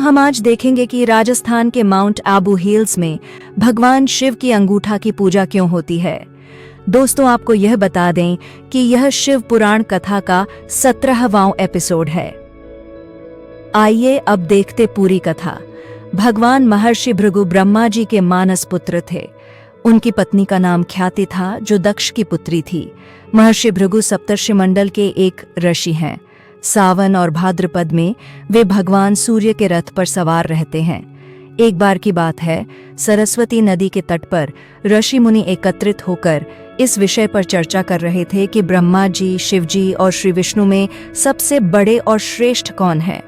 हम आज देखेंगे कि राजस्थान के माउंट आबू हिल्स में भगवान शिव की अंगूठा की पूजा क्यों होती है। दोस्तों, आपको यह बता दें कि यह शिव पुराण कथा का 17वां एपिसोड है। आइए अब देखते पूरी कथा। भगवान महर्षि भृगु ब्रह्मा जी के मानस पुत्र थे। उनकी पत्नी का नाम ख्याति था, जो दक्ष की पुत्री थी। महर्षि भृगु सप्तर्षि मंडल के एक ऋषि हैं। सावन और भाद्रपद में वे भगवान सूर्य के रथ पर सवार रहते हैं। एक बार की बात है, सरस्वती नदी के तट पर ऋषि मुनि एकत्रित होकर इस विषय पर चर्चा कर रहे थे कि ब्रह्मा जी, शिव जी और श्री विष्णु में सबसे बड़े और श्रेष्ठ कौन है।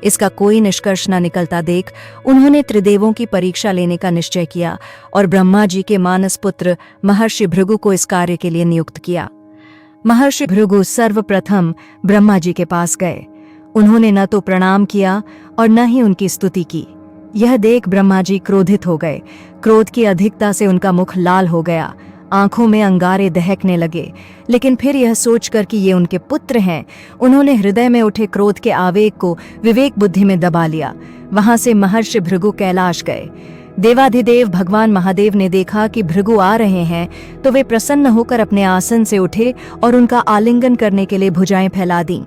इसका कोई निष्कर्ष न निकलता देख उन्होंने त्रिदेवों की परीक्षा लेने का निश्चय किया और ब्रह्मा जी के मानस पुत्र महर्षि भृगु को इस कार्य के लिए नियुक्त किया। महर्षि भृगु सर्वप्रथम ब्रह्मा जी के पास गए। उन्होंने न तो प्रणाम किया और न ही उनकी स्तुति की। यह देख ब्रह्मा जी क्रोधित हो गए। क्रोध की अधिकता से उनका मुख लाल हो गया, आंखों में अंगारे दहकने लगे। लेकिन फिर यह सोचकर कि ये उनके पुत्र हैं, उन्होंने हृदय में उठे क्रोध के आवेग को विवेक बुद्धि में दबा लिया। वहां से महर्षि भृगु कैलाश गए। देवाधिदेव भगवान महादेव ने देखा कि भृगु आ रहे हैं, तो वे प्रसन्न होकर अपने आसन से उठे और उनका आलिंगन करने के लिए भुजाएं फैला दीं।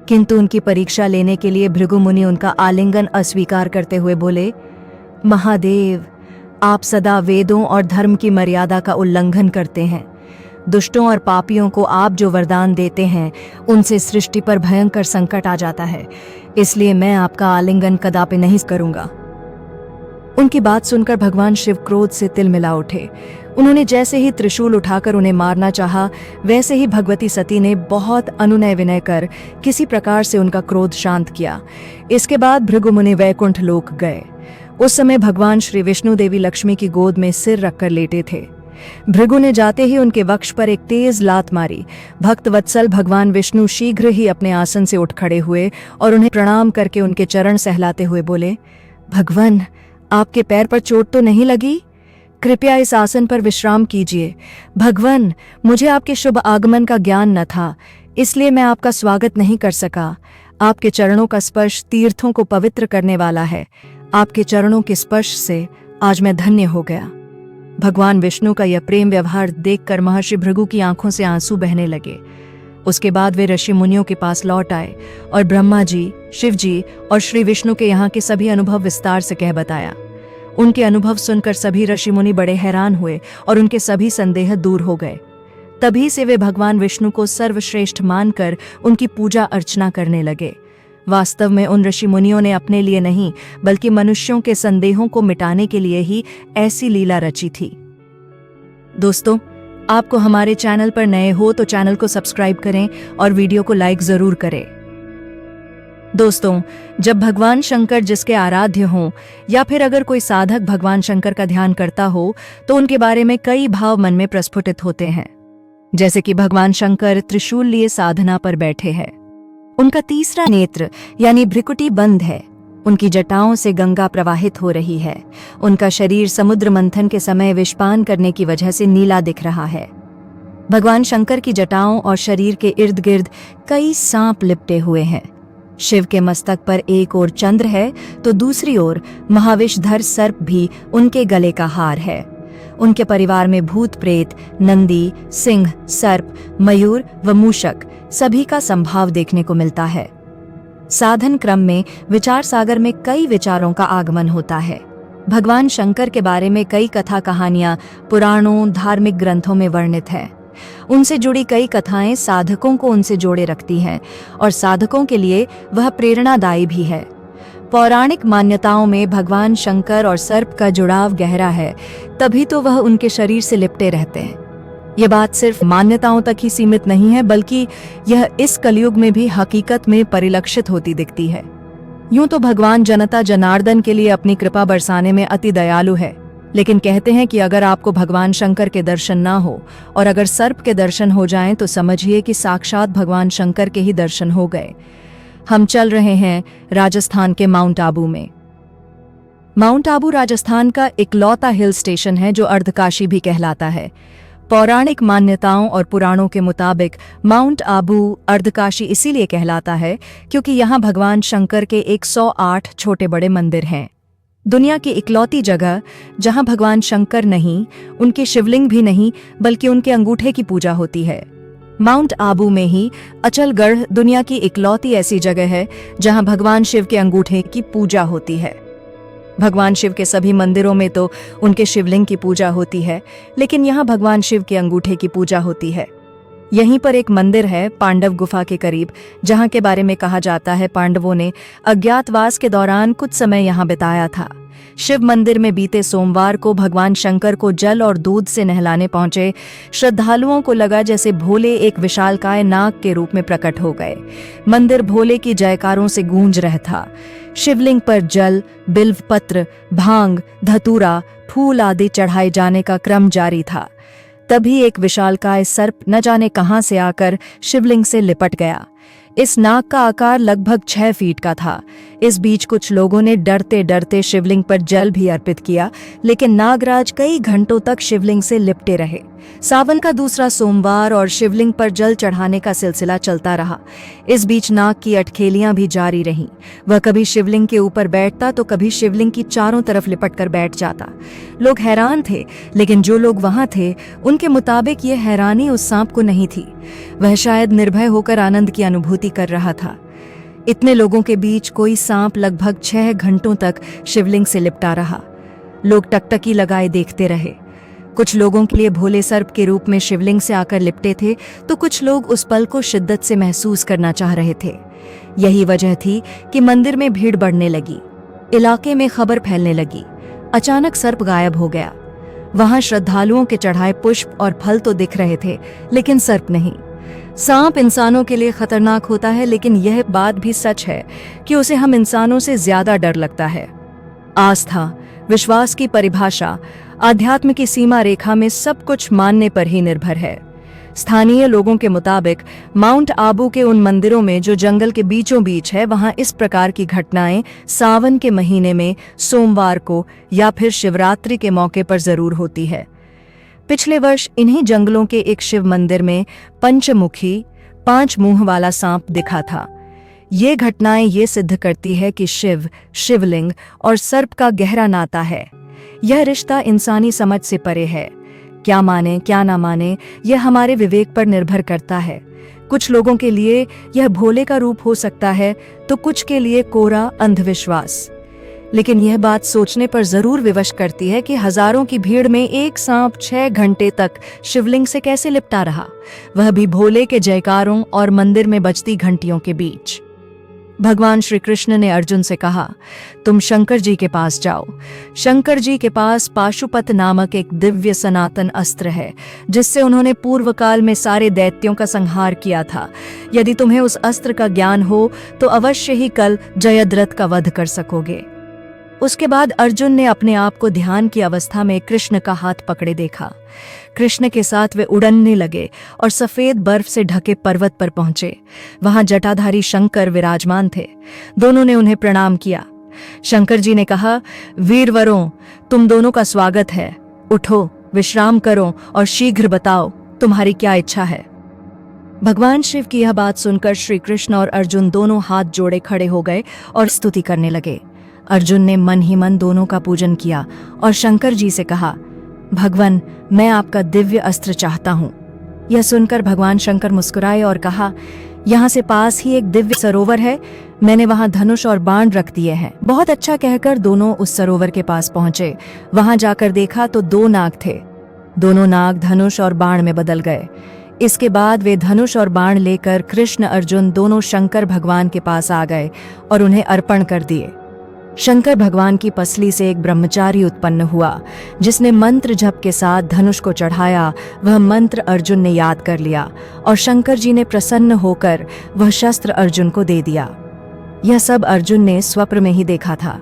किंतु उनकी परीक्षा लेने के लिए भृगु मुनि उनका आलिंगन अस्वीकार करते हुए बोले, महादेव, आप सदा वेदों और धर्म की मर्यादा का उल्लंघन करते हैं। दुष्टों और पापियों को आप जो वरदान देते हैं, उनसे सृष्टि पर भयंकर संकट आ जाता है। इसलिए मैं आपका आलिंगन कदापि नहीं करूंगा। उनकी बात सुनकर भगवान शिव क्रोध से तिलमिला उठे। उन्होंने जैसे ही त्रिशूल उठाकर उन्हें मारना चाहा, वैसे ही भगवती सती ने बहुत अनुनय विनय कर किसी प्रकार से उनका क्रोध शांत किया। इसके बाद भृगु मुनि वैकुंठ लोक गए। उस समय भगवान श्री विष्णु देवी लक्ष्मी की गोद में सिर रखकर लेटे थे। भृगु ने जाते ही उनके वक्ष पर एक तेज लात मारी। भक्त वत्सल भगवान विष्णु शीघ्र ही अपने आसन से उठ खड़े हुए और उन्हें प्रणाम करके उनके चरण सहलाते हुए बोले, भगवान, आपके पैर पर चोट तो नहीं लगी? कृपया इस आसन पर विश्राम कीजिए। भगवान, मुझे आपके शुभ आगमन का ज्ञान न था, इसलिए मैं आपका स्वागत नहीं कर सका। आपके चरणों का स्पर्श तीर्थों को पवित्र करने वाला है। आपके चरणों के स्पर्श से आज मैं धन्य हो गया। भगवान विष्णु का यह प्रेम व्यवहार देखकर महर्षि भृगु की आंखों से आंसू बहने लगे। उसके बाद वे ऋषि मुनियों के पास लौट आए और ब्रह्मा जी, शिव जी और श्री विष्णु के यहाँ के सभी अनुभव विस्तार से कह बताया। उनके अनुभव सुनकर सभी ऋषि मुनि बड़े हैरान हुए और उनके सभी संदेह दूर हो गए। तभी से वे भगवान विष्णु को सर्वश्रेष्ठ मानकर उनकी पूजा अर्चना करने लगे। वास्तव में उन ऋषि मुनियों ने अपने लिए नहीं, बल्कि मनुष्यों के संदेहों को मिटाने के लिए ही ऐसी लीला रची थी। दोस्तों, आपको हमारे चैनल पर नए हो तो चैनल को सब्सक्राइब करें और वीडियो को लाइक जरूर करें। दोस्तों, जब भगवान शंकर जिसके आराध्य हों या फिर अगर कोई साधक भगवान शंकर का ध्यान करता हो, तो उनके बारे में कई भाव मन में प्रस्फुटित होते हैं। जैसे कि भगवान शंकर त्रिशूल लिए साधना पर बैठे हैं। उनका तीसरा नेत्र यानी भ्रिकुटी बंद है। उनकी जटाओं से गंगा प्रवाहित हो रही है। उनका शरीर समुद्र मंथन के समय विषपान करने की वजह से नीला दिख रहा है। भगवान शंकर की जटाओं और शरीर के इर्द गिर्द कई सांप लिपटे हुए हैं। शिव के मस्तक पर एक ओर चंद्र है तो दूसरी ओर महाविषधर सर्प भी उनके गले का हार है। उनके परिवार में भूत प्रेत, नंदी, सिंह, सर्प, मयूर व मूषक सभी का संभाव देखने को मिलता है। साधन क्रम में विचार सागर में कई विचारों का आगमन होता है। भगवान शंकर के बारे में कई कथा कहानियां पुराणों, धार्मिक ग्रंथों में वर्णित है। उनसे जुड़ी कई कथाएं साधकों को उनसे जोड़े रखती हैं और साधकों के लिए वह प्रेरणादायी भी है। पौराणिक मान्यताओं में भगवान शंकर और सर्प का जुड़ाव गहरा है, तभी तो वह उनके शरीर से लिपटे रहते हैं। यह बात सिर्फ मान्यताओं तक ही सीमित नहीं है, बल्कि यह इस कलयुग में भी हकीकत में परिलक्षित होती दिखती है। यूं तो भगवान जनता जनार्दन के लिए अपनी कृपा बरसाने में अति दयालु है, लेकिन कहते हैं कि अगर आपको भगवान शंकर के दर्शन ना हो और अगर सर्प के दर्शन हो जाएं, तो समझिए कि साक्षात भगवान शंकर के ही दर्शन हो गए। हम चल रहे हैं राजस्थान के माउंट आबू में। माउंट आबू राजस्थान का इकलौता हिल स्टेशन है जो अर्धकाशी भी कहलाता है। पौराणिक मान्यताओं और पुराणों के मुताबिक माउंट आबू अर्धकाशी इसीलिए कहलाता है क्योंकि यहाँ भगवान शंकर के 108 छोटे बड़े मंदिर हैं। दुनिया की इकलौती जगह जहाँ भगवान शंकर नहीं, उनके शिवलिंग भी नहीं, बल्कि उनके अंगूठे की पूजा होती है। माउंट आबू में ही अचलगढ़ दुनिया की इकलौती ऐसी जगह है जहाँ भगवान शिव के अंगूठे की पूजा होती है। भगवान शिव के सभी मंदिरों में तो उनके शिवलिंग की पूजा होती है, लेकिन यहाँ भगवान शिव के अंगूठे की पूजा होती है। यहीं पर एक मंदिर है पांडव गुफा के करीब, जहाँ के बारे में कहा जाता है पांडवों ने अज्ञातवास के दौरान कुछ समय यहाँ बिताया था। शिव मंदिर में बीते सोमवार को भगवान शंकर को जल और दूध से नहलाने पहुंचे श्रद्धालुओं को लगा जैसे भोले एक विशालकाय नाग के रूप में प्रकट हो गए। मंदिर भोले की जयकारों से गूंज रहा था। शिवलिंग पर जल, बिल्व पत्र, भांग, धतूरा, फूल आदि चढ़ाए जाने का क्रम जारी था। तभी एक विशालकाय सर्प न जाने कहां से आकर शिवलिंग से लिपट गया। इस नाग का आकार लगभग 6 फीट का था। इस बीच कुछ लोगों ने डरते डरते शिवलिंग पर जल भी अर्पित किया, लेकिन नागराज कई घंटों तक शिवलिंग से लिपटे रहे। सावन का दूसरा सोमवार और शिवलिंग पर जल चढ़ाने का सिलसिला चलता रहा। इस बीच नाग की अटखेलियां भी जारी रहीं। वह कभी शिवलिंग के ऊपर बैठता तो कभी शिवलिंग की चारों तरफ लिपट कर बैठ जाता। लोग हैरान थे, लेकिन जो लोग वहां थे उनके मुताबिक ये हैरानी उस सांप को नहीं थी। वह शायद निर्भय होकर आनंद की अनुभूति कर रहा था। इतने लोगों के बीच कोई सांप लगभग 6 घंटों तक शिवलिंग से लिपटा रहा। लोग टकटकी लगाए देखते रहे। कुछ लोगों के लिए भोले सर्प के रूप में शिवलिंग से आकर लिपटे थे, तो कुछ लोग उस पल को शिद्दत से महसूस करना चाह रहे थे। यही वजह थी कि मंदिर में भीड़ बढ़ने लगी। इलाके में खबर फैलने लगी। अचानक सर्प गायब हो गया। वहां श्रद्धालुओं के चढ़ाए पुष्प और फल तो दिख रहे थे, लेकिन सर्प नहीं। सांप इंसानों के लिए खतरनाक होता है, लेकिन यह बात भी सच है कि उसे हम इंसानों से ज्यादा डर लगता है। आस्था, विश्वास की परिभाषा आध्यात्म की सीमा रेखा में सब कुछ मानने पर ही निर्भर है। स्थानीय लोगों के मुताबिक माउंट आबू के उन मंदिरों में जो जंगल के बीचों बीच है, वहां इस प्रकार की घटनाएं सावन के महीने में सोमवार को या फिर शिवरात्रि के मौके पर जरूर होती है। पिछले वर्ष इन्हीं जंगलों के एक शिव मंदिर में पंचमुखी 5 मुंह वाला सांप दिखा था। ये घटनाएं ये सिद्ध करती है कि शिव, शिवलिंग और सर्प का गहरा नाता है। यह रिश्ता इंसानी समझ से परे है। क्या माने क्या ना माने, यह हमारे विवेक पर निर्भर करता है। कुछ लोगों के लिए यह भोले का रूप हो सकता है, तो कुछ के लिए कोरा अंधविश्वास। लेकिन यह बात सोचने पर जरूर विवश करती है कि हजारों की भीड़ में एक सांप 6 घंटे तक शिवलिंग से कैसे लिपटा रहा, वह भी भोले के जयकारों और मंदिर में बजती घंटियों के बीच। भगवान श्री कृष्ण ने अर्जुन से कहा, तुम शंकर जी के पास जाओ। शंकर जी के पास पाशुपत नामक एक दिव्य सनातन अस्त्र है, जिससे उन्होंने पूर्व काल में सारे दैत्यों का संहार किया था। यदि तुम्हें उस अस्त्र का ज्ञान हो तो अवश्य ही कल जयद्रथ का वध कर सकोगे। उसके बाद अर्जुन ने अपने आप को ध्यान की अवस्था में कृष्ण का हाथ पकड़े देखा। कृष्ण के साथ वे उड़ने लगे और सफेद बर्फ से ढके पर्वत पर पहुंचे। वहां जटाधारी शंकर विराजमान थे। दोनों ने उन्हें प्रणाम किया। शंकर जी ने कहा, वीरवरों, तुम दोनों का स्वागत है। उठो, विश्राम करो और शीघ्र बताओ तुम्हारी क्या इच्छा है। भगवान शिव की यह बात सुनकर श्री कृष्ण और अर्जुन दोनों हाथ जोड़े खड़े हो गए और स्तुति करने लगे। अर्जुन ने मन ही मन दोनों का पूजन किया और शंकर जी से कहा, भगवान, मैं आपका दिव्य अस्त्र चाहता हूँ। यह सुनकर भगवान शंकर मुस्कुराए और कहा, यहाँ से पास ही एक दिव्य सरोवर है, मैंने वहाँ धनुष और बाण रख दिए हैं। बहुत अच्छा कहकर दोनों उस सरोवर के पास पहुंचे। वहां जाकर देखा तो 2 नाग थे। दोनों नाग धनुष और बाण में बदल गए। इसके बाद वे धनुष और बाण लेकर कृष्ण अर्जुन दोनों शंकर भगवान के पास आ गए और उन्हें अर्पण कर दिए। शंकर भगवान की पसली से एक ब्रह्मचारी उत्पन्न हुआ, जिसने मंत्र जप के साथ धनुष को चढ़ाया। वह मंत्र अर्जुन ने याद कर लिया और शंकर जी ने प्रसन्न होकर वह शस्त्र अर्जुन को दे दिया। यह सब अर्जुन ने स्वप्न में ही देखा था।